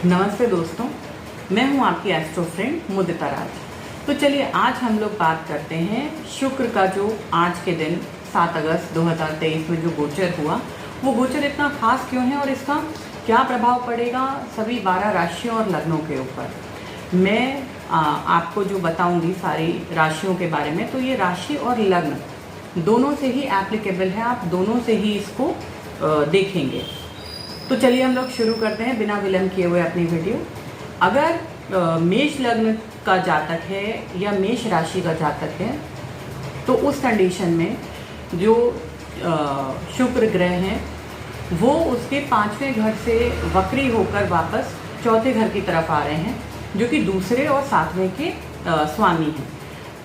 नमस्ते दोस्तों, मैं हूं आपकी एस्ट्रो फ्रेंड मुदिता राज। तो चलिए आज हम लोग बात करते हैं शुक्र का जो आज के दिन 7 अगस्त 2023 में जो गोचर हुआ, वो गोचर इतना खास क्यों है और इसका क्या प्रभाव पड़ेगा सभी 12 राशियों और लग्नों के ऊपर। मैं आपको जो बताऊंगी सारी राशियों के बारे में, तो ये राशि और लग्न दोनों से ही एप्लीकेबल है, आप दोनों से ही इसको देखेंगे। तो चलिए हम लोग शुरू करते हैं बिना विलंब किए हुए अपनी वीडियो। अगर मेष लग्न का जातक है या मेष राशि का जातक है, तो उस कंडीशन में जो शुक्र ग्रह हैं वो उसके 5वें घर से वक्री होकर वापस चौथे घर की तरफ आ रहे हैं, जो कि दूसरे और 7वें के स्वामी हैं।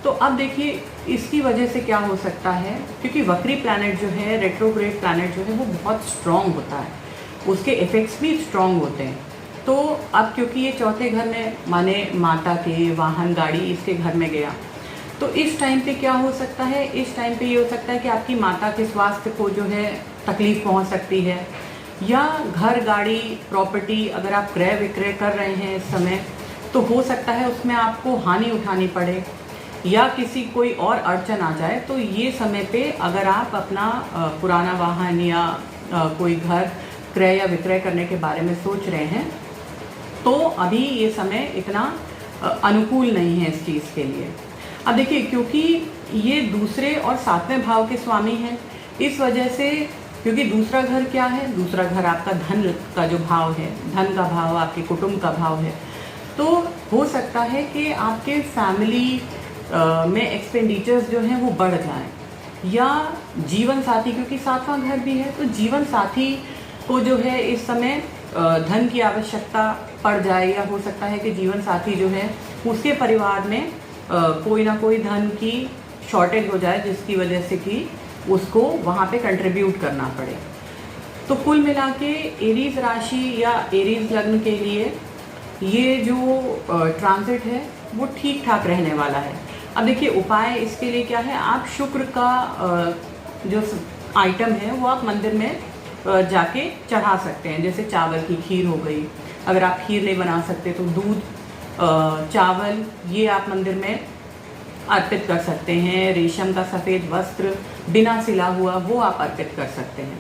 तो अब देखिए इसकी वजह से क्या हो सकता है, क्योंकि वक्री प्लैनेट जो है, रेट्रोग्रेड प्लैनेट जो है, वो बहुत स्ट्रॉन्ग होता है, उसके इफेक्ट्स भी स्ट्रॉन्ग होते हैं। तो अब क्योंकि ये चौथे घर में माने माता के वाहन गाड़ी इसके घर में गया, तो इस टाइम पे क्या हो सकता है, इस टाइम पे ये हो सकता है कि आपकी माता के स्वास्थ्य को जो है तकलीफ पहुंच सकती है, या घर गाड़ी प्रॉपर्टी अगर आप क्रय विक्रय कर रहे हैं इस समय, तो हो सकता है उसमें आपको हानि उठानी पड़े या किसी कोई और अड़चन आ जाए। तो ये समय पे अगर आप अपना पुराना वाहन या कोई घर क्रय या विक्रय करने के बारे में सोच रहे हैं, तो अभी ये समय इतना अनुकूल नहीं है इस चीज़ के लिए। अब देखिए क्योंकि ये दूसरे और 7वें भाव के स्वामी हैं, इस वजह से, क्योंकि दूसरा घर क्या है, दूसरा घर आपका धन का जो भाव है, धन का भाव आपके कुटुंब का भाव है, तो हो सकता है कि आपके फैमिली में एक्सपेंडिचर्स जो हैं वो बढ़ जाएं, या जीवन साथी, क्योंकि 7वां घर भी है, तो जीवन साथी को जो है इस समय धन की आवश्यकता पड़ जाए, या हो सकता है कि जीवन साथी जो है उसके परिवार में कोई ना कोई धन की शॉर्टेज हो जाए, जिसकी वजह से कि उसको वहाँ पे कंट्रीब्यूट करना पड़े। तो कुल मिला के एरीज राशि या एरीज लग्न के लिए ये जो ट्रांजिट है वो ठीक ठाक रहने वाला है। अब देखिए उपाय इसके लिए क्या है, आप शुक्र का जो आइटम है वो आप मंदिर में जाके चढ़ा सकते हैं। जैसे चावल की खीर हो गई, अगर आप खीर नहीं बना सकते तो दूध, चावल, ये आप मंदिर में अर्पित कर सकते हैं। रेशम का सफ़ेद वस्त्र बिना सिला हुआ वो आप अर्पित कर सकते हैं।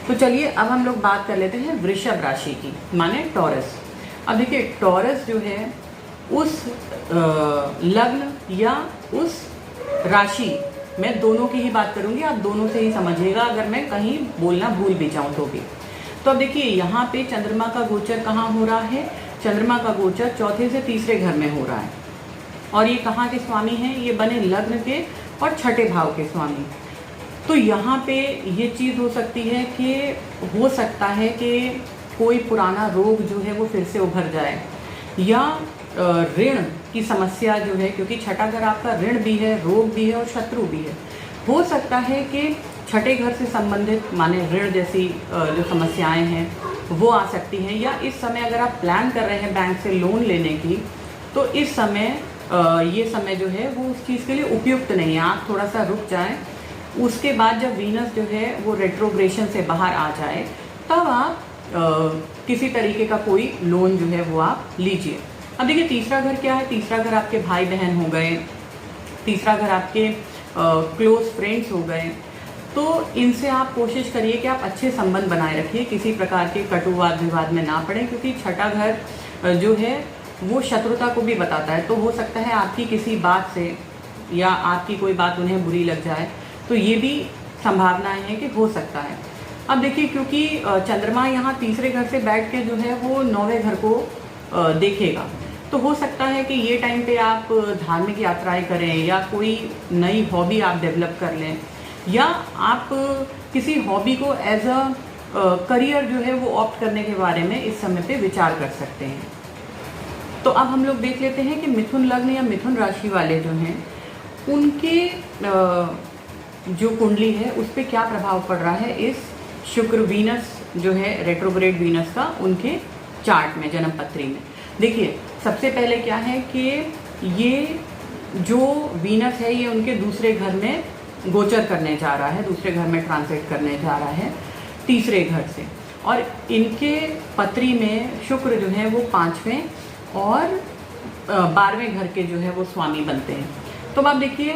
तो चलिए अब हम लोग बात कर लेते हैं वृषभ राशि की, माने टॉरस। अब देखिए टॉरस जो है उस लग्न या उस राशि, मैं दोनों की ही बात करूंगी, आप दोनों से ही समझिएगा अगर मैं कहीं बोलना भूल भी जाऊं तो भी। तो अब देखिए यहाँ पे चंद्रमा का गोचर कहाँ हो रहा है, चंद्रमा का गोचर चौथे से तीसरे घर में हो रहा है, और ये कहाँ के स्वामी हैं, ये बने लग्न के और छठे भाव के स्वामी। तो यहाँ पे ये चीज़ हो सकती है कि हो सकता है कि कोई पुराना रोग जो है वो फिर से उभर जाए, या ऋण की समस्या जो है, क्योंकि छठा घर आपका ऋण भी है, रोग भी है और शत्रु भी है। हो सकता है कि छठे घर से संबंधित माने ऋण जैसी जो समस्याएं हैं वो आ सकती हैं, या इस समय अगर आप प्लान कर रहे हैं बैंक से लोन लेने की, तो इस समय ये समय जो है वो उस चीज़ के लिए उपयुक्त नहीं है। आप थोड़ा सा रुक जाएं, उसके बाद जब वीनस जो है वो रेट्रोग्रेशन से बाहर आ जाए, तब आप किसी तरीके का कोई लोन जो है वो आप लीजिए। अब देखिए तीसरा घर क्या है, तीसरा घर आपके भाई बहन हो गए, तीसरा घर आपके क्लोज फ्रेंड्स हो गए। तो इनसे आप कोशिश करिए कि आप अच्छे संबंध बनाए रखिए, किसी प्रकार के कटुवाद विवाद में ना पड़े, क्योंकि छठा घर जो है वो शत्रुता को भी बताता है। तो हो सकता है आपकी किसी बात से या आपकी कोई बात उन्हें बुरी लग जाए, तो ये भी संभावनाएं हैं कि हो सकता है। अब देखिए क्योंकि चंद्रमा यहाँ तीसरे घर से बैठ के जो है वो 9वें घर को देखेगा, तो हो सकता है कि ये टाइम पे आप धार्मिक यात्राएं करें, या कोई नई हॉबी आप डेवलप कर लें, या आप किसी हॉबी को एज अ करियर जो है वो ऑप्ट करने के बारे में इस समय पे विचार कर सकते हैं। तो अब हम लोग देख लेते हैं कि मिथुन लग्न या मिथुन राशि वाले जो हैं उनके जो कुंडली है उस पर क्या प्रभाव पड़ रहा है इस शुक्र वीनस जो है रेट्रोग्रेड वीनस का उनके चार्ट में, जन्म पत्री में। देखिए सबसे पहले क्या है कि ये जो वीनस है ये उनके दूसरे घर में गोचर करने जा रहा है, दूसरे घर में ट्रांसिट करने जा रहा है तीसरे घर से। और इनके पत्री में शुक्र जो है वो 5वें और 12वें घर के जो है वो स्वामी बनते हैं। तो अब आप देखिए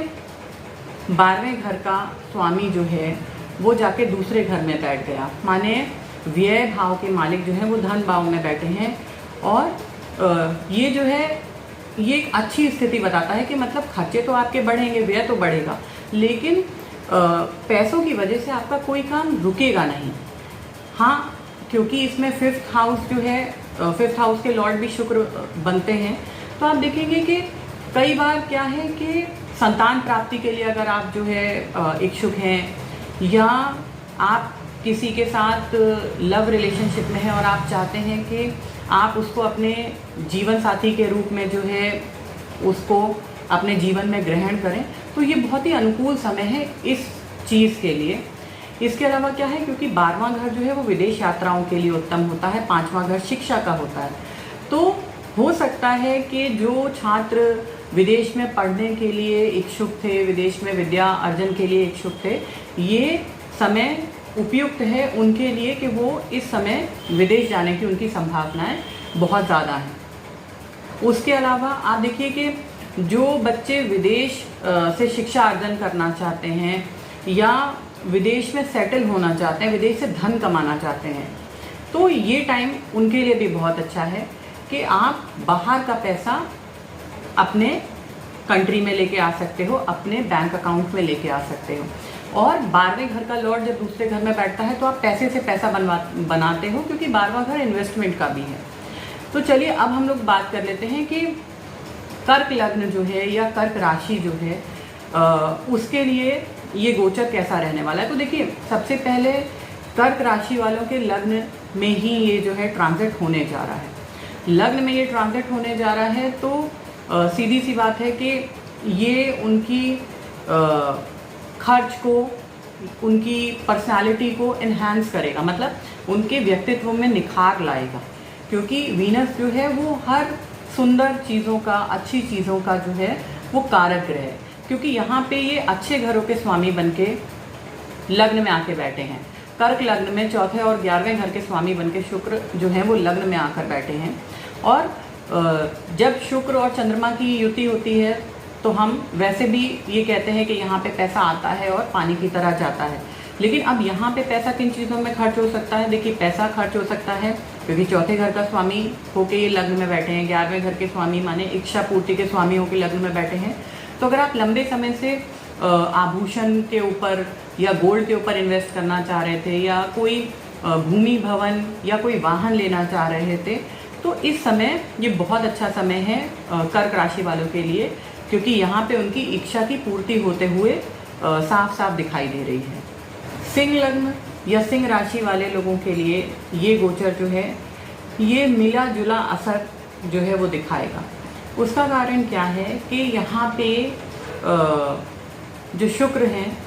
12वें घर का स्वामी जो है वो जाके दूसरे घर में बैठ गया, माने व्यय भाव के मालिक जो है वो धन भाव में बैठे हैं। और ये जो है ये एक अच्छी स्थिति बताता है कि मतलब खर्चे तो आपके बढ़ेंगे, व्यय तो बढ़ेगा, लेकिन पैसों की वजह से आपका कोई काम रुकेगा नहीं। हाँ, क्योंकि इसमें 5th हाउस जो है 5th हाउस के लॉर्ड भी शुक्र बनते हैं। तो आप देखेंगे कि कई बार क्या है कि संतान प्राप्ति के लिए अगर आप जो है इच्छुक हैं, या आप किसी के साथ लव रिलेशनशिप में हैं और आप चाहते हैं कि आप उसको अपने जीवन साथी के रूप में जो है उसको अपने जीवन में ग्रहण करें, तो ये बहुत ही अनुकूल समय है इस चीज़ के लिए। इसके अलावा क्या है, क्योंकि 12वां घर जो है वो विदेश यात्राओं के लिए उत्तम होता है, 5वां घर शिक्षा का होता है। तो हो सकता है कि जो छात्र विदेश में पढ़ने के लिए इच्छुक थे, विदेश में विद्या अर्जन के लिए इच्छुक थे, ये समय उपयुक्त है उनके लिए कि वो इस समय विदेश जाने की उनकी संभावनाएं बहुत ज़्यादा हैं। उसके अलावा आप देखिए कि जो बच्चे विदेश से शिक्षा अर्जन करना चाहते हैं या विदेश में सेटल होना चाहते हैं, विदेश से धन कमाना चाहते हैं, तो ये टाइम उनके लिए भी बहुत अच्छा है कि आप बाहर का पैसा अपने कंट्री में लेके आ सकते हो, अपने बैंक अकाउंट में लेके आ सकते हो। और 12वें घर का लॉर्ड जब दूसरे घर में बैठता है तो आप पैसे से पैसा बनाते हो, क्योंकि 12वां घर इन्वेस्टमेंट का भी है। तो चलिए अब हम लोग बात कर लेते हैं कि कर्क लग्न जो है या कर्क राशि जो है उसके लिए ये गोचर कैसा रहने वाला है। तो देखिए सबसे पहले कर्क राशि वालों के लग्न में ही ये जो है ट्रांजिट होने जा रहा है। लग्न में ये ट्रांजिट होने जा रहा है तो सीधी सी बात है कि ये उनकी खर्च को, उनकी पर्सनालिटी को इन्हांस करेगा, मतलब उनके व्यक्तित्व में निखार लाएगा, क्योंकि वीनस जो है वो हर सुंदर चीज़ों का, अच्छी चीज़ों का जो है वो कारक ग्रह है, क्योंकि यहाँ पे ये अच्छे घरों के स्वामी बनके लग्न में आके बैठे हैं। कर्क लग्न में 4थे और 11वें घर के स्वामी बनके शुक्र जो है वो लग्न में आकर बैठे हैं। और जब शुक्र और चंद्रमा की युति होती है तो हम वैसे भी ये कहते हैं कि यहाँ पे पैसा आता है और पानी की तरह जाता है। लेकिन अब यहाँ पे पैसा किन चीज़ों में खर्च हो सकता है? देखिए पैसा खर्च हो सकता है क्योंकि 4थे घर का स्वामी होके ये लग्न में बैठे हैं, 11वें घर के स्वामी माने इच्छा पूर्ति के स्वामी होके लग्न में बैठे हैं। तो अगर आप लंबे समय से आभूषण के ऊपर या गोल्ड के ऊपर इन्वेस्ट करना चाह रहे थे, या कोई भूमि भवन या कोई वाहन लेना चाह रहे थे, तो इस समय ये बहुत अच्छा समय है कर्क राशि वालों के लिए, क्योंकि यहाँ पे उनकी इच्छा की पूर्ति होते हुए साफ साफ दिखाई दे रही है। सिंह लग्न या सिंह राशि वाले लोगों के लिए ये गोचर जो है ये मिला जुला असर जो है वो दिखाएगा। उसका कारण क्या है कि यहाँ पे जो शुक्र हैं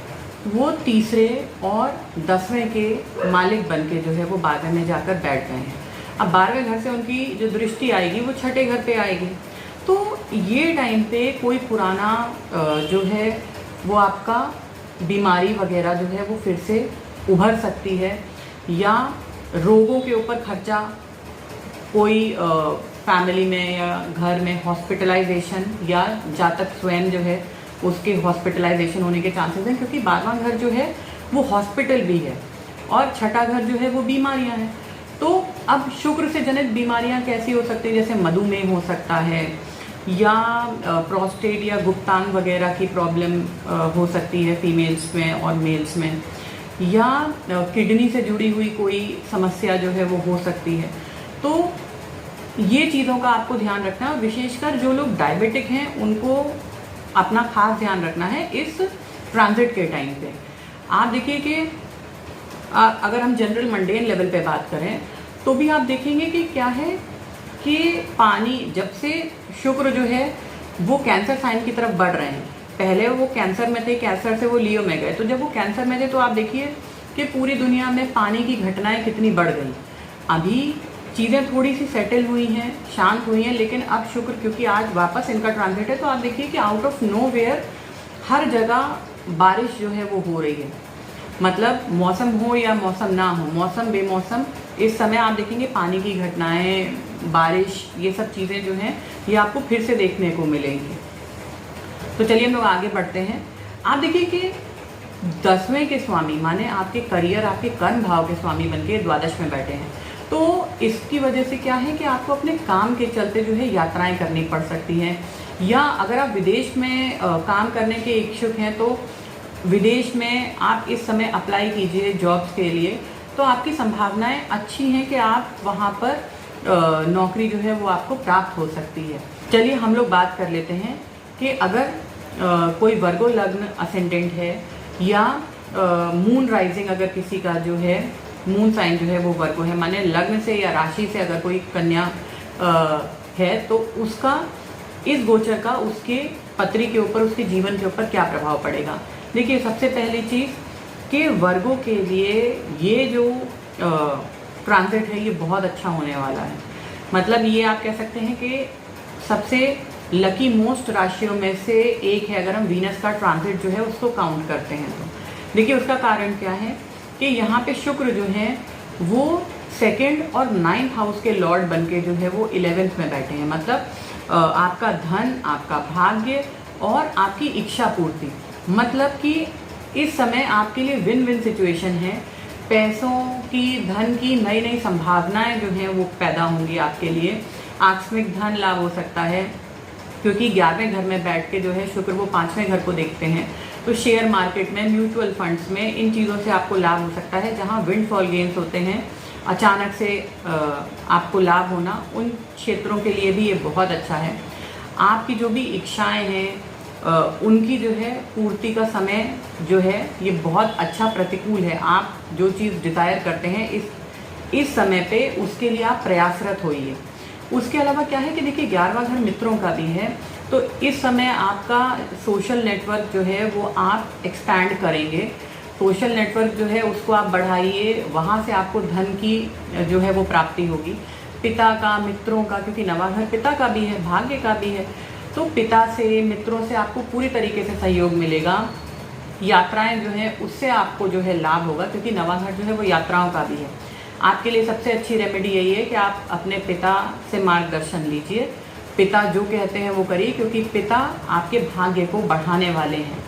वो 3रे और 10वें के मालिक बनके जो है वो 12वें में जाकर बैठ गए हैं। अब 12वें घर से उनकी जो दृष्टि आएगी वो 6ठे घर पे आएगी, तो ये टाइम पे कोई पुराना जो है वो आपका बीमारी वगैरह जो है वो फिर से उभर सकती है, या रोगों के ऊपर खर्चा, कोई फैमिली में या घर में हॉस्पिटलाइजेशन, या जातक स्वयं जो है उसके हॉस्पिटलाइजेशन होने के चांसेस हैं, क्योंकि 12वां घर जो है वो हॉस्पिटल भी है और 6ठा घर जो है वो बीमारियां हैं। तो अब शुक्र से जनित बीमारियां कैसी हो सकती है? जैसे मधुमेह हो सकता है, या प्रोस्टेट या गुप्तांग वगैरह की प्रॉब्लम हो सकती है फीमेल्स में और मेल्स में, या किडनी से जुड़ी हुई कोई समस्या जो है वो हो सकती है। तो ये चीज़ों का आपको ध्यान रखना है। विशेषकर जो लोग डायबिटिक हैं उनको अपना खास ध्यान रखना है इस ट्रांजिट के टाइम पे। आप देखिए कि अगर हम जनरल मंडेन लेवल पे बात करें तो भी आप देखेंगे कि क्या है कि पानी, जब से शुक्र जो है वो कैंसर साइन की तरफ बढ़ रहे हैं, पहले वो कैंसर में थे, कैंसर से वो लियो में गए, तो जब वो कैंसर में थे तो आप देखिए कि पूरी दुनिया में पानी की घटनाएं कितनी बढ़ गई। अभी चीज़ें थोड़ी सी सेटल हुई हैं, शांत हुई हैं, लेकिन अब शुक्र क्योंकि आज वापस इनका ट्रांजिट है, तो आप देखिए कि आउट ऑफ नोवेयर हर जगह बारिश जो है वो हो रही है। मतलब मौसम हो या मौसम ना हो, मौसम बेमौसम इस समय आप देखेंगे पानी की घटनाएं, बारिश, ये सब चीज़ें जो हैं ये आपको फिर से देखने को मिलेंगी। तो चलिए हम लोग आगे बढ़ते हैं। आप देखिए कि 10वें के स्वामी माने आपके करियर, आपके कर्म भाव के स्वामी बनके द्वादश में बैठे हैं। तो इसकी वजह से क्या है कि आपको अपने काम के चलते जो है यात्राएं करनी पड़ सकती हैं, या अगर आप विदेश में काम करने के इच्छुक हैं तो विदेश में आप इस समय अप्लाई कीजिए जॉब्स के लिए, तो आपकी संभावनाएं अच्छी हैं कि आप वहाँ पर नौकरी जो है वो आपको प्राप्त हो सकती है। चलिए हम लोग बात कर लेते हैं कि अगर कोई वर्गो लग्न असेंडेंट है या मून राइजिंग अगर किसी का जो है मून साइन जो है वो वर्गो है, माने लग्न से या राशि से अगर कोई कन्या है, तो उसका इस गोचर का उसके पत्री के ऊपर, उसके जीवन के ऊपर क्या प्रभाव पड़ेगा। देखिए सबसे पहली चीज़ कि वर्गो के लिए ये जो ट्रांजिट है ये बहुत अच्छा होने वाला है। मतलब ये आप कह सकते हैं कि सबसे लकी मोस्ट राशियों में से एक है अगर हम वीनस का ट्रांजिट जो है उसको काउंट करते हैं तो। देखिए उसका कारण क्या है कि यहाँ पे शुक्र जो है वो 2nd और 9th हाउस के लॉर्ड बनके जो है वो 11th में बैठे हैं। मतलब आपका धन, आपका भाग्य और आपकी इच्छा पूर्ति, मतलब कि इस समय आपके लिए विन विन सिचुएशन है। पैसों की, धन की नई नई संभावनाएं जो हैं वो पैदा होंगी आपके लिए। आकस्मिक धन लाभ हो सकता है क्योंकि 11वें घर में बैठ के जो है शुक्र वो 5वें घर को देखते हैं। तो शेयर मार्केट में, म्यूचुअल फंड्स में, इन चीज़ों से आपको लाभ हो सकता है। जहाँ विंडफॉल गेन्स होते हैं, अचानक से आपको लाभ होना, उन क्षेत्रों के लिए भी ये बहुत अच्छा है। आपकी जो भी इच्छाएं हैं उनकी जो है पूर्ति का समय जो है ये बहुत अच्छा प्रतिकूल है। आप जो चीज़ डिज़ायर करते हैं इस समय पे उसके लिए आप प्रयासरत होइए। उसके अलावा क्या है कि देखिए 11वां घर मित्रों का भी है, तो इस समय आपका सोशल नेटवर्क जो है वो आप एक्सपैंड करेंगे। सोशल नेटवर्क जो है उसको आप बढ़ाइए, वहाँ से आपको धन की जो है वो प्राप्ति होगी। पिता का, मित्रों का, क्योंकि 9वां घर पिता का भी है, भाग्य का भी है, तो पिता से, मित्रों से आपको पूरी तरीके से सहयोग मिलेगा। यात्राएं जो हैं उससे आपको जो है लाभ होगा, क्योंकि 9वां घर जो है वो यात्राओं का भी है। आपके लिए सबसे अच्छी रेमेडी यही है कि आप अपने पिता से मार्गदर्शन लीजिए। पिता जो कहते हैं वो करिए, क्योंकि पिता आपके भाग्य को बढ़ाने वाले हैं।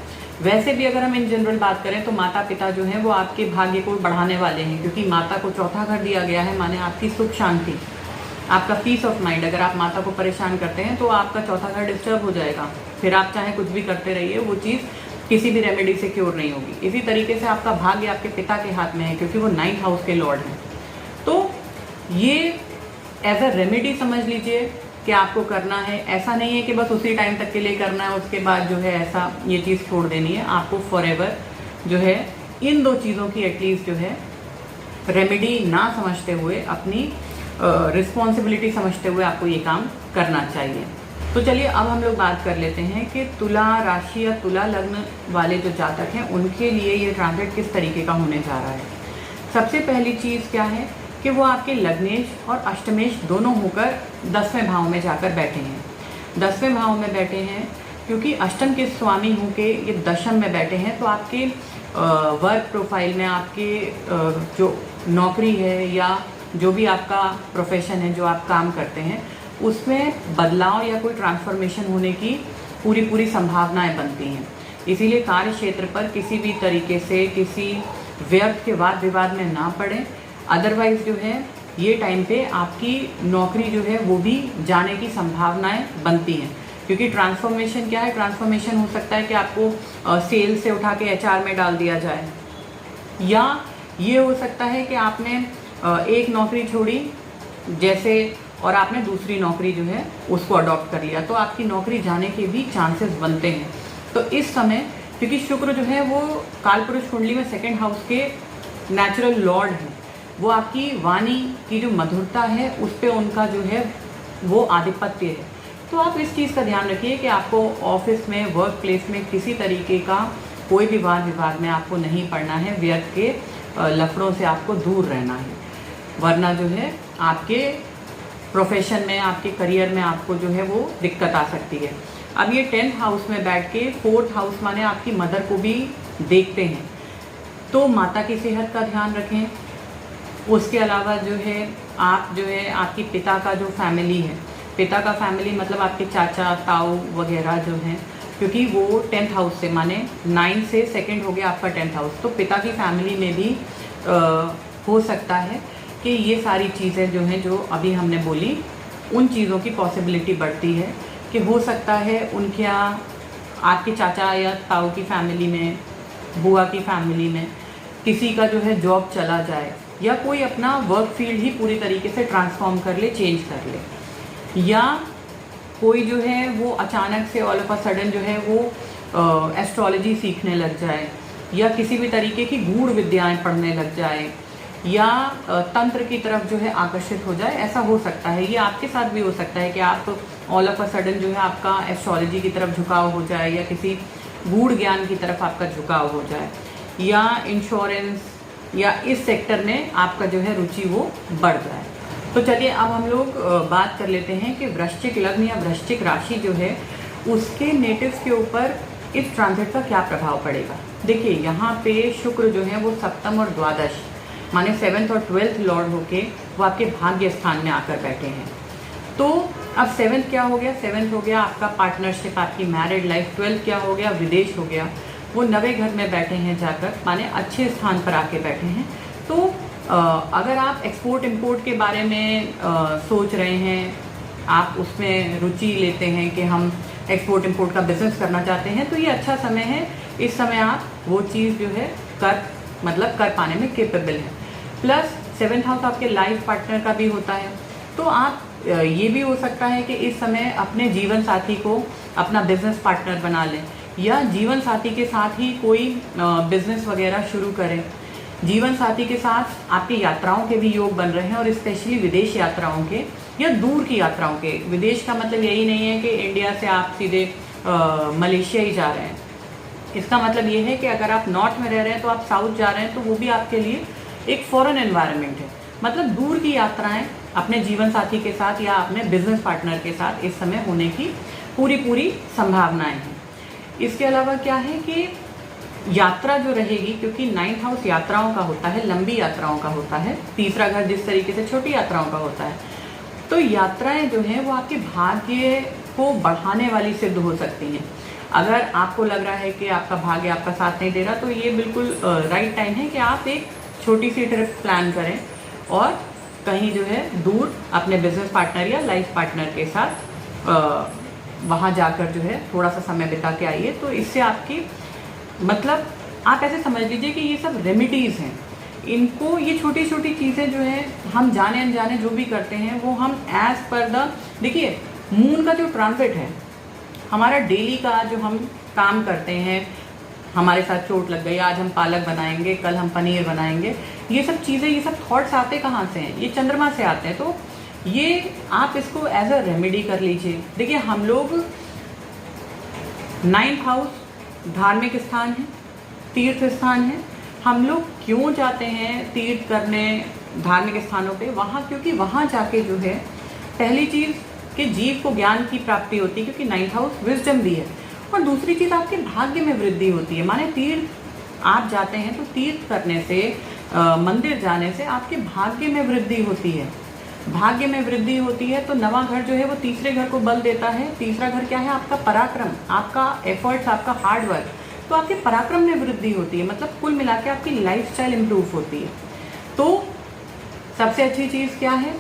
वैसे भी अगर हम इन जनरल बात करें तो माता पिता जो हैं वो आपके भाग्य को बढ़ाने वाले हैं, क्योंकि माता को 4था घर दिया गया है, माने आपकी सुख शांति, आपका पीस ऑफ माइंड। अगर आप माता को परेशान करते हैं तो आपका 4था घर डिस्टर्ब हो जाएगा, फिर आप चाहे कुछ भी करते रहिए, वो चीज़ किसी भी रेमेडी से क्योर नहीं होगी। इसी तरीके से आपका भाग्य आपके पिता के हाथ में है, क्योंकि वो 9th हाउस के लॉर्ड हैं। तो ये एज अ रेमेडी समझ लीजिए कि आपको करना है। ऐसा नहीं है कि बस उसी टाइम तक के लिए करना है, उसके बाद जो है ऐसा ये चीज़ छोड़ देनी है। आपको फॉरएवर जो है इन 2 चीज़ों की एटलीस्ट जो है रेमेडी ना समझते हुए, अपनी रिस्पॉन्सिबिलिटी समझते हुए आपको ये काम करना चाहिए। तो चलिए अब हम लोग बात कर लेते हैं कि तुला राशि या तुला लग्न वाले जो जातक हैं उनके लिए ये ट्रांजिट किस तरीके का होने जा रहा है। सबसे पहली चीज़ क्या है कि वो आपके लग्नेश और अष्टमेश दोनों होकर 10वें भाव में जाकर बैठे हैं। 10वें भाव में बैठे हैं क्योंकि अष्टम के स्वामी होके ये दशम में बैठे हैं। तो आपके वर्क प्रोफाइल में, आपके जो नौकरी है या जो भी आपका प्रोफेशन है, जो आप काम करते हैं, उसमें बदलाव या कोई ट्रांसफॉर्मेशन होने की पूरी संभावनाएं बनती हैं। इसीलिए कार्य क्षेत्र पर किसी भी तरीके से किसी व्यर्थ के वाद विवाद में ना पड़े। अदरवाइज जो है ये टाइम पे आपकी नौकरी जो है वो भी जाने की संभावनाएं बनती हैं, क्योंकि ट्रांसफॉर्मेशन क्या है, ट्रांसफॉर्मेशन हो सकता है कि आपको सेल्स से उठा के HR में डाल दिया जाए, या ये हो सकता है कि आपने एक नौकरी छोड़ी जैसे और आपने दूसरी नौकरी जो है उसको अडॉप्ट कर लिया, तो आपकी नौकरी जाने के भी चांसेस बनते हैं। तो इस समय क्योंकि शुक्र जो है वो कालपुरुष कुंडली में 2nd हाउस के नेचुरल लॉर्ड है, वो आपकी वाणी की जो मधुरता है उस पर उनका जो है वो आधिपत्य है। तो आप इस चीज़ का ध्यान रखिए कि आपको ऑफिस में, वर्क प्लेस में किसी तरीके का कोई भी वाद विवाद में आपको नहीं पड़ना है। व्यर्थ के लफड़ों से आपको दूर रहना है, वरना जो है आपके प्रोफेशन में, आपके करियर में आपको जो है वो दिक्कत आ सकती है। अब ये 10th हाउस में बैठ के 4th हाउस माने आपकी मदर को भी देखते हैं, तो माता की सेहत का ध्यान रखें। उसके अलावा जो है आप जो है आपकी पिता का जो फैमिली है, पिता का फैमिली मतलब आपके चाचा ताऊ वगैरह जो हैं, क्योंकि वो 10th हाउस से, माने 9 से सेकंड हो गया आपका 10th हाउस, तो पिता की फैमिली में भी हो सकता है कि ये सारी चीज़ें जो हैं जो अभी हमने बोली, उन चीज़ों की पॉसिबिलिटी बढ़ती है कि हो सकता है उनके यहाँ आपके चाचा या ताऊ की फैमिली में, बुआ की फैमिली में किसी का जो है जॉब चला जाए, या कोई अपना वर्क फील्ड ही पूरी तरीके से ट्रांसफॉर्म कर ले, चेंज कर ले, या कोई जो है वो अचानक से ऑल ऑफ अ सडन जो है वो एस्ट्रोलॉजी सीखने लग जाए, या किसी भी तरीके की गूढ़ विद्याएं पढ़ने लग जाए, या तंत्र की तरफ जो है आकर्षित हो जाए। ऐसा हो सकता है, ये आपके साथ भी हो सकता है कि आप ऑल ऑफ अ सडन जो है आपका एस्ट्रोलॉजी की तरफ झुकाव हो जाए, या किसी गूढ़ ज्ञान की तरफ आपका झुकाव हो जाए, या इंश्योरेंस या इस सेक्टर में आपका जो है रुचि वो बढ़ जाए। तो चलिए अब हम लोग बात कर लेते हैं कि वृश्चिक लग्न या वृश्चिक राशि जो है उसके नेटिव्स के ऊपर इस ट्रांजिट का क्या प्रभाव पड़ेगा। देखिए यहाँ पे शुक्र जो है वो सप्तम और द्वादश माने 7th और 12th लॉर्ड होके वो आपके भाग्य स्थान में आकर बैठे हैं। तो अब 7th क्या हो गया, 7th हो गया आपका पार्टनरशिप, आपकी मैरिड लाइफ। 12th क्या हो गया, विदेश हो गया। वो नवे घर में बैठे हैं जाकर, माने अच्छे स्थान पर आके बैठे हैं। तो अगर आप एक्सपोर्ट इंपोर्ट के बारे में सोच रहे हैं, आप उसमें रुचि लेते हैं कि हम एक्सपोर्ट इंपोर्ट का बिजनेस करना चाहते हैं, तो ये अच्छा समय है। इस समय आप वो चीज़ जो है कर पाने में केपेबल है। प्लस 7th हाउस आपके लाइफ पार्टनर का भी होता है, तो आप ये भी हो सकता है कि इस समय अपने जीवन साथी को अपना बिजनेस पार्टनर बना लें, या जीवन साथी के साथ ही कोई बिजनेस वगैरह शुरू करें। जीवन साथी के साथ आपकी यात्राओं के भी योग बन रहे हैं, और स्पेशली विदेश यात्राओं के या दूर की यात्राओं के। विदेश का मतलब यही नहीं है कि इंडिया से आप सीधे मलेशिया ही जा रहे हैं। इसका मतलब ये है कि अगर आप नॉर्थ में रह रहे हैं तो आप साउथ जा रहे हैं, तो वो भी आपके लिए एक फॉरेन एनवायरनमेंट है। मतलब दूर की यात्राएं अपने जीवन साथी के साथ या अपने बिजनेस पार्टनर के साथ इस समय होने की पूरी संभावनाएं हैं। इसके अलावा क्या है कि यात्रा जो रहेगी, क्योंकि 9th हाउस यात्राओं का होता है, लंबी यात्राओं का होता है। तीसरा घर जिस तरीके से छोटी यात्राओं का होता है, तो यात्राएं जो हैं वो आपके भाग्य को बढ़ाने वाली सिद्ध हो सकती हैं। अगर आपको लग रहा है कि आपका भाग्य आपका साथ नहीं दे रहा, तो ये बिल्कुल राइट टाइम है कि आप एक छोटी सी ट्रिप प्लान करें और कहीं जो है दूर अपने बिजनेस पार्टनर या लाइफ पार्टनर के साथ वहाँ जाकर जो है थोड़ा सा समय बिता के आइए। तो इससे आपकी मतलब आप ऐसे समझ लीजिए कि ये सब रेमिडीज़ हैं। इनको, ये छोटी छोटी चीज़ें जो हैं हम जाने अनजाने जो भी करते हैं वो हम एज पर द, देखिए मून का जो ट्रांजिट है, हमारा डेली का जो हम काम करते हैं, हमारे साथ चोट लग गई, आज हम पालक बनाएंगे, कल हम पनीर बनाएंगे, ये सब चीज़ें, ये सब थॉट्स आते कहाँ से हैं, ये चंद्रमा से आते हैं। तो ये आप इसको एज अ रेमेडी कर लीजिए। देखिए हम लोग 9th हाउस धार्मिक स्थान है, तीर्थ स्थान है। हम लोग क्यों जाते हैं तीर्थ करने धार्मिक स्थानों पे? वहाँ क्योंकि वहाँ जाके जो है पहली चीज़ कि जीव को ज्ञान की प्राप्ति होती है, क्योंकि 9th हाउस विजडम भी है, और दूसरी चीज़ आपके भाग्य में वृद्धि होती है। माने तीर्थ आप जाते हैं तो तीर्थ करने से, मंदिर जाने से आपके भाग्य में वृद्धि होती है। भाग्य में वृद्धि होती है तो नवा घर जो है वो तीसरे घर को बल देता है। तीसरा घर क्या है? आपका पराक्रम, आपका एफर्ट्स, आपका हार्ड वर्क। तो आपके पराक्रम में वृद्धि होती है, मतलब कुल मिला के आपकी लाइफस्टाइल इम्प्रूव होती है। तो सबसे अच्छी चीज़ क्या है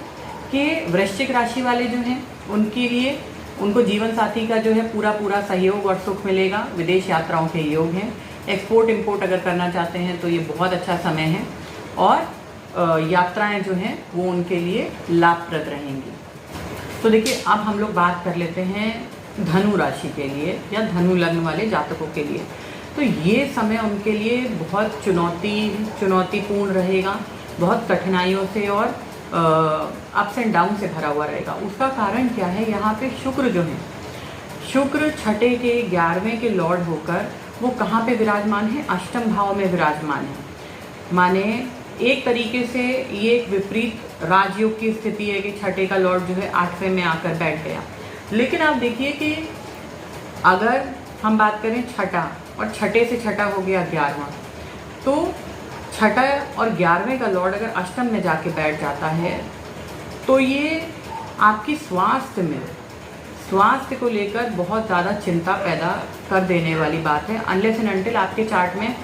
कि वृश्चिक राशि वाले जो हैं उनके लिए, उनको जीवन साथी का जो है पूरा सहयोग और सुख मिलेगा। विदेश यात्राओं के योग हैं। एक्सपोर्ट इंपोर्ट अगर करना चाहते हैं तो ये बहुत अच्छा समय है, और यात्राएं जो हैं वो उनके लिए लाभप्रद रहेंगी। तो देखिए अब हम लोग बात कर लेते हैं धनु राशि के लिए या धनु लग्न वाले जातकों के लिए। तो ये समय उनके लिए बहुत चुनौतीपूर्ण रहेगा, बहुत कठिनाइयों से और अप्स एंड डाउन से भरा हुआ रहेगा। उसका कारण क्या है? यहाँ पे शुक्र जो है, शुक्र छठे के 11वें के लॉर्ड होकर वो कहाँ पे विराजमान है? अष्टम भाव में विराजमान है। माने एक तरीके से ये एक विपरीत राजयोग की स्थिति है कि छठे का लॉर्ड जो है 8वें में आकर बैठ गया। लेकिन आप देखिए कि अगर हम बात करें छठा, और छठे से छठा हो गया 11वां, तो छठा और 11वें का लॉर्ड अगर अष्टम में जाके बैठ जाता है तो ये आपकी स्वास्थ्य को लेकर बहुत ज़्यादा चिंता पैदा कर देने वाली बात है। अनलेस एंड अनटिल आपके चार्ट में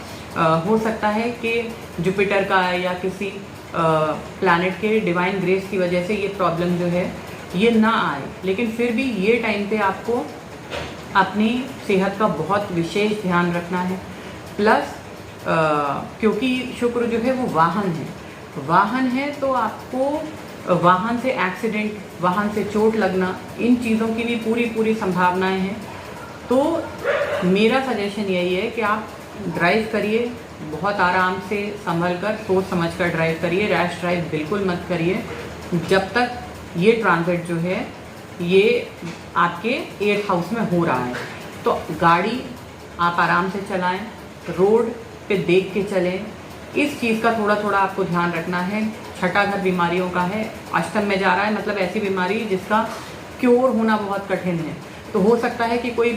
हो सकता है कि जुपिटर का या किसी प्लैनेट के डिवाइन ग्रेस की वजह से ये प्रॉब्लम जो है ये ना आए, लेकिन फिर भी ये टाइम पे आपको अपनी सेहत का बहुत विशेष ध्यान रखना है। प्लस क्योंकि शुक्र जो है वो वाहन है तो आपको वाहन से एक्सीडेंट, वाहन से चोट लगना, इन चीज़ों की भी पूरी संभावनाएं हैं। तो मेरा सजेशन यही है कि आप ड्राइव करिए बहुत आराम से, संभल कर, सोच समझ कर ड्राइव करिए। रैश ड्राइव बिल्कुल मत करिए जब तक ये ट्रांजिट जो है ये आपके 8th हाउस में हो रहा है। तो गाड़ी आप आराम से चलाएं, रोड पे देख के चलें, इस चीज़ का थोड़ा आपको ध्यान रखना है। छठा घर बीमारियों का है, अष्टम में जा रहा है, मतलब ऐसी बीमारी जिसका क्योर होना बहुत कठिन है। तो हो सकता है कि कोई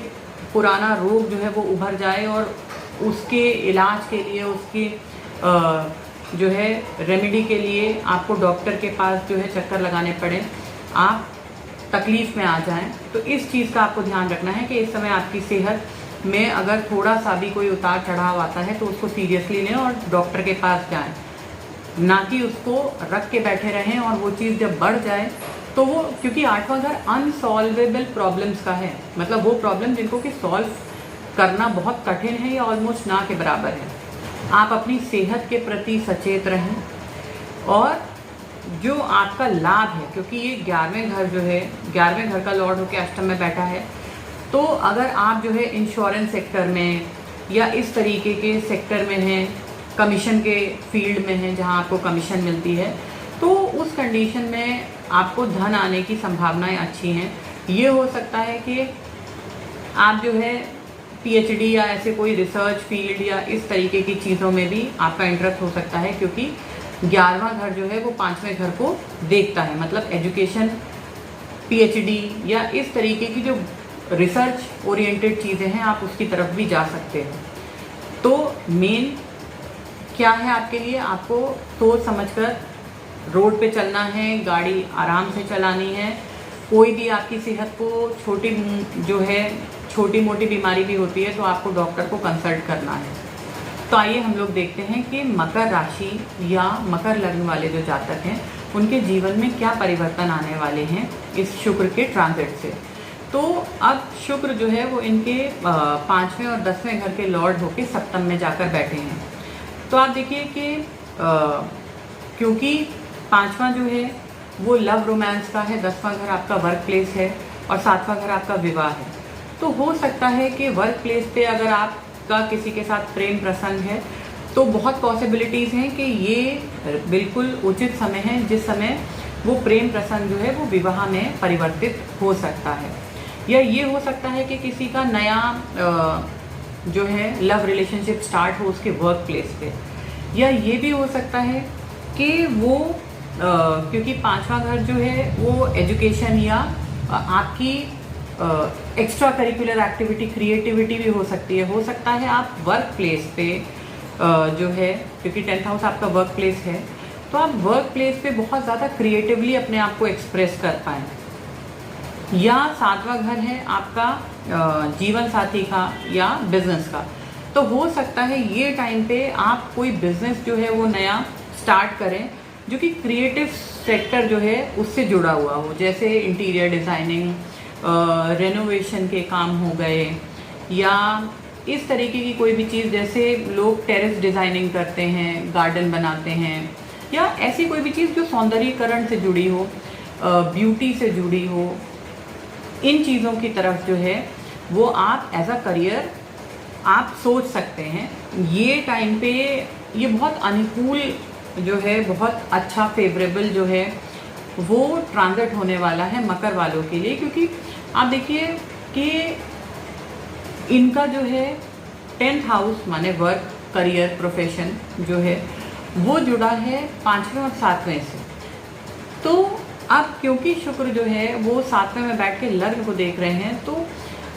पुराना रोग जो है वो उभर जाए और उसके इलाज के लिए, उसकी जो है रेमेडी के लिए आपको डॉक्टर के पास जो है चक्कर लगाने पड़े, आप तकलीफ़ में आ जाएं। तो इस चीज़ का आपको ध्यान रखना है कि इस समय आपकी सेहत में अगर थोड़ा सा भी कोई उतार चढ़ाव आता है तो उसको सीरियसली लें और डॉक्टर के पास जाएं, ना कि उसको रख के बैठे रहें और वो चीज़ जब बढ़ जाए तो वो, क्योंकि 8वां घर अनसॉल्वेबल प्रॉब्लम्स का है, मतलब वो प्रॉब्लम जिनको कि सॉल्व करना बहुत कठिन है या ऑलमोस्ट ना के बराबर है। आप अपनी सेहत के प्रति सचेत रहें और जो आपका लाभ है, क्योंकि ये 11वें घर जो है, 11वें घर का लॉर्ड होकर अष्टम में बैठा है, तो अगर आप जो है इंश्योरेंस सेक्टर में या इस तरीके के सेक्टर में हैं, कमीशन के फील्ड में हैं जहां आपको कमीशन मिलती है, तो उस कंडीशन में आपको धन आने की संभावनाएं अच्छी हैं। ये हो सकता है कि आप जो है PhD या ऐसे कोई रिसर्च फील्ड या इस तरीके की चीज़ों में भी आपका इंटरेस्ट हो सकता है, क्योंकि 11वां घर जो है वो 5वें घर को देखता है, मतलब एजुकेशन, PhD या इस तरीके की जो रिसर्च ओरिएंटेड चीज़ें हैं आप उसकी तरफ भी जा सकते हैं। तो मेन क्या है आपके लिए, आपको सोच समझकर रोड पे चलना है, गाड़ी आराम से चलानी है। कोई भी आपकी सेहत को छोटी मोटी बीमारी भी होती है तो आपको डॉक्टर को कंसल्ट करना है। तो आइए हम लोग देखते हैं कि मकर राशि या मकर लग्न वाले जो जातक हैं उनके जीवन में क्या परिवर्तन आने वाले हैं इस शुक्र के ट्रांजिट से। तो अब शुक्र जो है वो इनके 5वें और 10वें घर के लॉर्ड होके सप्तम में जाकर बैठे हैं। तो आप देखिए कि क्योंकि 5वां जो है वो लव रोमांस का है, 10वां घर आपका वर्क प्लेस है और 7वां घर आपका विवाह है। तो हो सकता है कि वर्क प्लेस पे अगर आपका किसी के साथ प्रेम प्रसंग है तो बहुत पॉसिबिलिटीज़ हैं कि ये बिल्कुल उचित समय है जिस समय वो प्रेम प्रसंग जो है वो विवाह में परिवर्तित हो सकता है। या ये हो सकता है कि किसी का नया जो है लव रिलेशनशिप स्टार्ट हो उसके वर्क प्लेस पे। या ये भी हो सकता है कि वो क्योंकि 5वां घर जो है वो एजुकेशन या आपकी एक्स्ट्रा करिकुलर एक्टिविटी, क्रिएटिविटी भी हो सकती है। हो सकता है आप वर्क प्लेस पे जो है, क्योंकि 10th हाउस आपका वर्क प्लेस है, तो आप वर्क प्लेस पे बहुत ज़्यादा क्रिएटिवली अपने आप को एक्सप्रेस कर पाएँ। या 7वां घर है आपका जीवन साथी का या बिजनेस का, तो हो सकता है ये टाइम पे आप कोई बिजनेस जो है वो नया स्टार्ट करें जो कि क्रिएटिव सेक्टर जो है उससे जुड़ा हुआ हो, जैसे इंटीरियर डिज़ाइनिंग, रेनोवेशन के काम हो गए, या इस तरीके की कोई भी चीज़, जैसे लोग टेरेस डिज़ाइनिंग करते हैं, गार्डन बनाते हैं, या ऐसी कोई भी चीज़ जो सौंदर्यीकरण से जुड़ी हो, ब्यूटी से जुड़ी हो, इन चीज़ों की तरफ जो है वो आप एज अ करियर आप सोच सकते हैं। ये टाइम पे ये बहुत अनुकूल जो है, बहुत अच्छा फेवरेबल जो है वो ट्रांजिट होने वाला है मकर वालों के लिए, क्योंकि आप देखिए कि इनका जो है 10th हाउस माने वर्क, करियर, प्रोफेशन जो है वो जुड़ा है 5वें और 7वें से। तो अब क्योंकि शुक्र जो है वो 7वें में बैठ के लग्न को देख रहे हैं, तो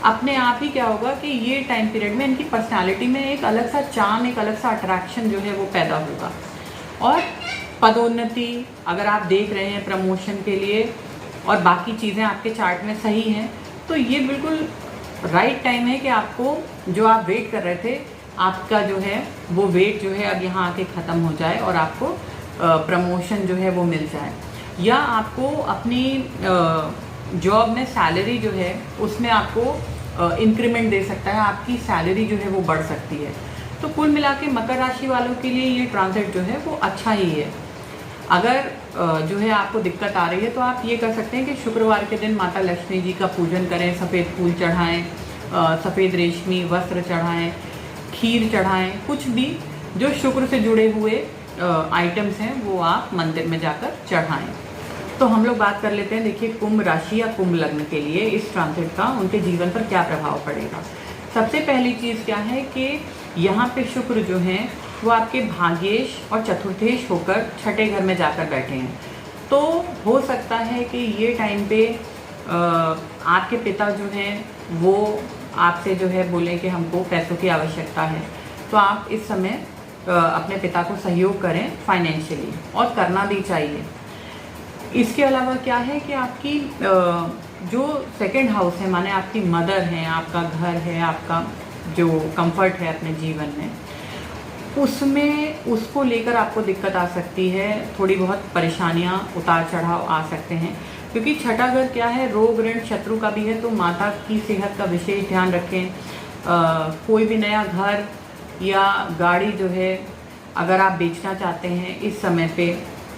अपने आप ही क्या होगा कि ये टाइम पीरियड में इनकी पर्सनालिटी में एक अलग सा चार्म, एक अलग सा अट्रैक्शन जो है वो पैदा होगा। और पदोन्नति अगर आप देख रहे हैं प्रमोशन के लिए और बाकी चीज़ें आपके चार्ट में सही हैं, तो ये बिल्कुल राइट टाइम है कि आपको जो आप वेट कर रहे थे, आपका जो है वो वेट जो है अब यहाँ आके ख़त्म हो जाए और आपको प्रमोशन जो है वो मिल जाए, या आपको अपनी जॉब में सैलरी जो है उसमें आपको इंक्रीमेंट दे सकता है, आपकी सैलरी जो है वो बढ़ सकती है। तो कुल मिला के मकर राशि वालों के लिए ये ट्रांजिट जो है वो अच्छा ही है। अगर जो है आपको दिक्कत आ रही है तो आप ये कर सकते हैं कि शुक्रवार के दिन माता लक्ष्मी जी का पूजन करें, सफ़ेद फूल चढ़ाएं, सफ़ेद रेशमी वस्त्र चढ़ाएं, खीर चढ़ाएं, कुछ भी जो शुक्र से जुड़े हुए आइटम्स हैं वो आप मंदिर में जाकर चढ़ाएं। तो हम लोग बात कर लेते हैं, देखिए कुंभ राशि या कुंभ लग्न के लिए इस ट्रांजिट का उनके जीवन पर क्या प्रभाव पड़ेगा। सबसे पहली चीज़ क्या है कि यहाँ पे शुक्र जो हैं वो आपके भाग्येश और चतुर्थेश होकर छठे घर में जाकर बैठे हैं। तो हो सकता है कि ये टाइम पे आपके पिता जो हैं वो आपसे जो है बोले कि हमको पैसों की आवश्यकता है, तो आप इस समय अपने पिता को सहयोग करें फाइनेंशियली, और करना भी चाहिए। इसके अलावा क्या है कि आपकी जो सेकंड हाउस है, माने आपकी मदर हैं, आपका घर है, आपका जो कंफर्ट है अपने जीवन में, उसमें उसको लेकर आपको दिक्कत आ सकती है, थोड़ी बहुत परेशानियां, उतार चढ़ाव आ सकते हैं, क्योंकि छठा घर क्या है, रोग ऋण शत्रु का भी है। तो माता की सेहत का विशेष ध्यान रखें। कोई भी नया घर या गाड़ी जो है अगर आप बेचना चाहते हैं इस समय पे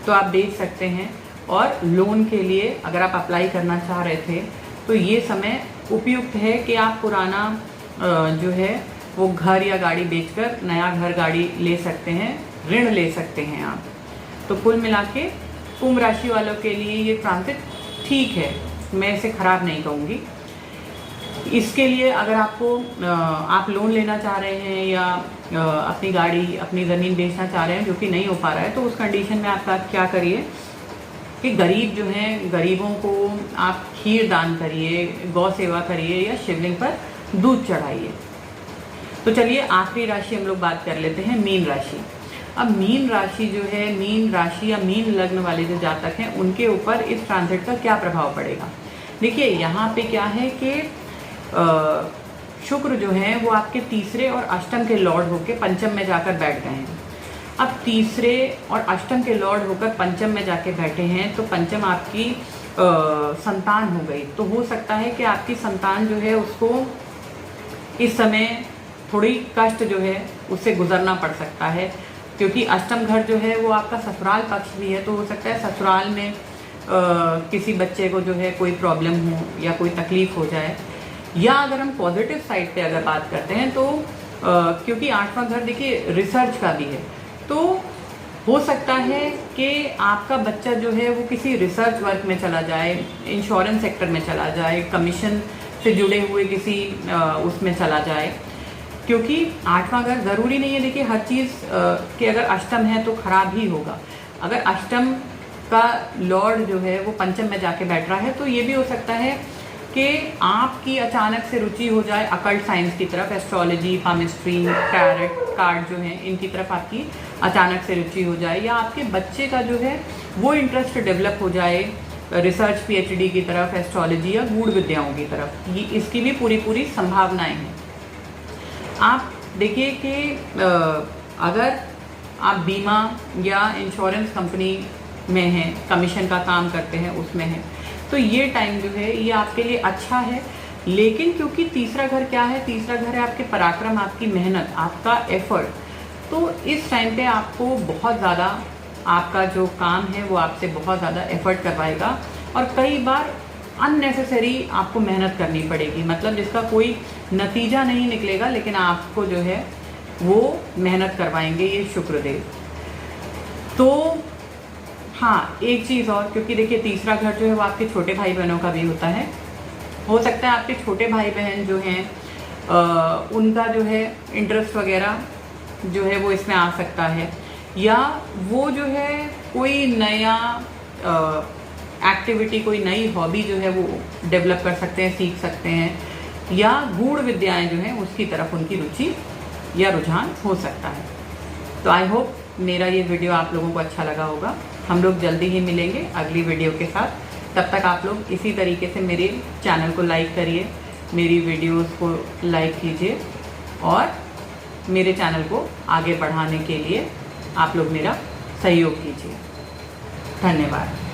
तो आप बेच सकते हैं, और लोन के लिए अगर आप अप्लाई करना चाह रहे थे तो ये समय उपयुक्त है कि आप पुराना जो है वो घर या गाड़ी बेचकर नया घर गाड़ी ले सकते हैं, ऋण ले सकते हैं आप। तो कुल मिला के कुंभ राशि वालों के लिए ये ट्रांजिट ठीक है, मैं इसे ख़राब नहीं कहूँगी। इसके लिए अगर आपको आप लोन लेना चाह रहे हैं या अपनी गाड़ी, अपनी ज़मीन बेचना चाह रहे हैं जो कि नहीं हो पा रहा है, तो उस कंडीशन में आप क्या करिए कि गरीब जो हैं, गरीबों को आप खीर दान करिए, गौ सेवा करिए, या शिवलिंग पर दूध चढ़ाइए। तो चलिए आखिरी राशि हम लोग बात कर लेते हैं, मीन राशि। अब मीन राशि जो है, मीन राशि या मीन लग्न वाले जो जातक हैं उनके ऊपर इस ट्रांजिट का क्या प्रभाव पड़ेगा। देखिए यहाँ पे क्या है कि शुक्र जो है वो आपके तीसरे और अष्टम के लॉर्ड होकर पंचम में जाकर बैठ गए हैं। अब तीसरे और अष्टम के लॉर्ड होकर पंचम में जाके बैठे हैं, तो पंचम आपकी संतान हो गई। तो हो सकता है कि आपकी संतान जो है उसको इस समय थोड़ी कष्ट जो है उससे गुजरना पड़ सकता है, क्योंकि अष्टम घर जो है वो आपका ससुराल पक्ष भी है। तो हो सकता है ससुराल में किसी बच्चे को जो है कोई प्रॉब्लम हो या कोई तकलीफ हो जाए। या अगर हम पॉजिटिव साइड पे अगर बात करते हैं तो क्योंकि आठवां घर देखिए रिसर्च का भी है, तो हो सकता है कि आपका बच्चा जो है वो किसी रिसर्च वर्क में चला जाए, इंश्योरेंस सेक्टर में चला जाए, कमीशन से जुड़े हुए किसी उसमें चला जाए। क्योंकि आठवां घर ज़रूरी नहीं है, देखिए हर चीज़ कि अगर अष्टम है तो खराब ही होगा। अगर अष्टम का लॉर्ड जो है वो पंचम में जाके बैठ रहा है, तो ये भी हो सकता है कि आपकी अचानक से रुचि हो जाए अकल्ट साइंस की तरफ, एस्ट्रोलॉजी, पामिस्ट्री, टैरेट कार्ड जो हैं इनकी तरफ आपकी अचानक से रुचि हो जाए, या आपके बच्चे का जो है वो इंटरेस्ट डेवलप हो जाए रिसर्च पीएचडी की तरफ, एस्ट्रोलॉजी या गूढ़ विद्याओं की तरफ। ये इसकी भी पूरी संभावनाएं हैं। आप देखिए कि अगर आप बीमा या इंश्योरेंस कंपनी में हैं, कमीशन का काम करते हैं, उसमें हैं, तो ये टाइम जो है ये आपके लिए अच्छा है। लेकिन क्योंकि तीसरा घर क्या है, तीसरा घर है आपके पराक्रम, आपकी मेहनत, आपका एफर्ट। तो इस टाइम पे आपको बहुत ज़्यादा आपका जो काम है वो आपसे बहुत ज़्यादा एफर्ट करवाएगा, और कई बार अननेसेसरी आपको मेहनत करनी पड़ेगी, मतलब जिसका कोई नतीजा नहीं निकलेगा, लेकिन आपको जो है वो मेहनत करवाएंगे ये शुक्रदेव। तो हाँ, एक चीज़ और, क्योंकि देखिए तीसरा घर जो है वो आपके छोटे भाई बहनों का भी होता है। हो सकता है आपके छोटे भाई बहन जो हैं उनका जो है इंटरेस्ट वगैरह जो है वो इसमें आ सकता है, या वो जो है कोई नया एक्टिविटी, कोई नई हॉबी जो है वो डेवलप कर सकते हैं, सीख सकते हैं। या गूढ़ विद्याएं जो हैं उसकी तरफ उनकी रुचि या रुझान हो सकता है। तो आई होप मेरा ये वीडियो आप लोगों को अच्छा लगा होगा। हम लोग जल्दी ही मिलेंगे अगली वीडियो के साथ। तब तक आप लोग इसी तरीके से मेरे चैनल को लाइक करिए, मेरी वीडियोस को लाइक कीजिए और मेरे चैनल को आगे बढ़ाने के लिए आप लोग मेरा सहयोग कीजिए। धन्यवाद।